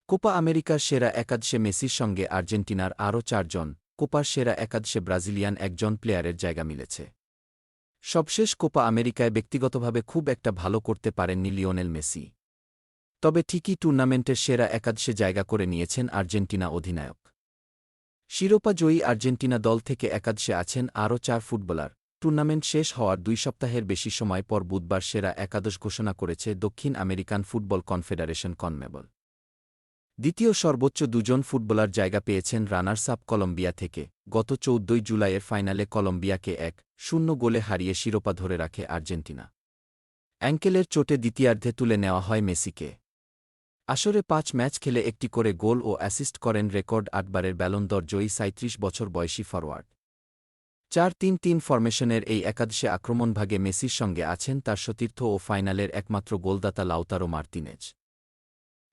Copa আমেরিকার সেরা একাদশে মেসির সঙ্গে আর্জেন্টিনার আরও ৪ জন, কোপার সেরা একাদশে ব্রাজিলিয়ান একজন প্লেয়ারের জায়গা মিলেছে। সবশেষ কোপা আমেরিকায় ব্যক্তিগতভাবে খুব একটা ভালো করতে পারেননি লিওনেল মেসি। তবে ঠিকই টুর্নামেন্টের সেরা একাদশে জায়গা করে নিয়েছেন আর্জেন্টিনা অধিনায়ক। শিরোপাজয়ী আর্জেন্টিনা দল থেকে একাদশে আছেন আরও ৪ ফুটবলার। টুর্নামেন্ট শেষ হওয়ার ২ সপ্তাহের বেশি সময় পর বুধবার সেরা একাদশ ঘোষণা করেছে দক্ষিণ আমেরিকান ফুটবল কনফেডারেশন কনমেবল। দ্বিতীয় সর্বোচ্চ দুজন ফুটবলার জায়গা পেয়েছেন রানার্স আপ কলম্বিয়া থেকে। গত ১৪ জুলাইয়ের ফাইনালে কলম্বিয়াকে ১-০ গোলে হারিয়ে শিরোপা ধরে রাখে আর্জেন্টিনা। অ্যাঙ্কেলের চোটে দ্বিতীয়ার্ধে তুলে নেওয়া হয় মেসিকে। আসরে ৫ ম্যাচ খেলে একটি করে গোল ও অ্যাসিস্ট করেন রেকর্ড ৮বারের ব্যালন দর জয়ী ৩৭ বছর বয়সী ফরোয়ার্ড। ৪-৩-৩ ফরমেশনের এই একাদশে আক্রমণভাগে মেসির সঙ্গে আছেন তার সতীর্থ ও ফাইনালের একমাত্র গোলদাতা লাউতারো মার্তিনেজ।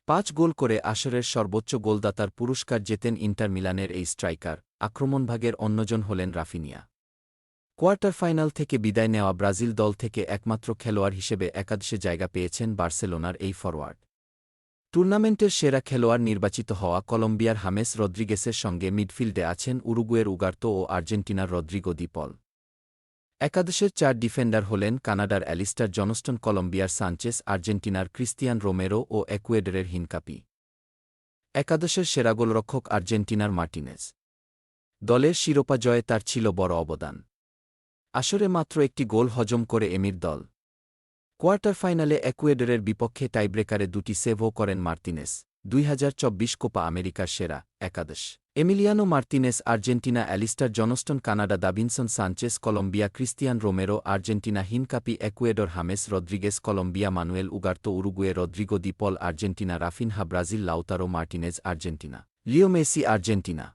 ৫ গোল করে আসরের সর্বোচ্চ গোলদাতার পুরস্কার জেতেন ইন্টার মিলানের এই স্ট্রাইকার। আক্রমণভাগের অন্যজন হলেন রাফিনিয়া। কোয়ার্টার ফাইনাল থেকে বিদায় নেওয়া ব্রাজিল দল থেকে একমাত্র খেলোয়াড় হিসেবে একাদশে জায়গা পেয়েছেন বার্সেলোনার এই ফরোয়ার্ড। টুর্নামেন্টের সেরা খেলোয়াড় নির্বাচিত হওয়া কলম্বিয়ার হামেস রদ্রিগেসের সঙ্গে মিডফিল্ডে আছেন উরুগুয়ের উগার্তো ও আর্জেন্টিনার রদ্রিগো দি পল। একাদশের ৪ ডিফেন্ডার হলেন কানাডার অ্যালিস্টার জনস্টন, কলম্বিয়ার সানচেস, আর্জেন্টিনার ক্রিস্তিয়ান রোমেরো ও একুয়েডরের হিনকাপি। একাদশের সেরা গোলরক্ষক আর্জেন্টিনার মার্টিনেজ। দলের শিরোপা জয়ে তার ছিল বড় অবদান। আসরে মাত্র একটি গোল হজম করে এমির দল। কোয়ার্টার ফাইনালে একুয়েডরের বিপক্ষে টাইব্রেকারে ২টি সেভও করেন মার্তিনেস। ২০২৪ কোপা আমেরিকার সেরা একাদশ: Emiliano Martinez Argentina, Alistair Johnston Canada, Davinson Sanchez Colombia, Cristian Romero Argentina, Hincapie Ecuador, James Rodriguez Colombia, Manuel Ugarte Uruguay, Rodrigo De Paul Argentina, Raphinha Brazil, Lautaro Martinez Argentina, Leo Messi Argentina.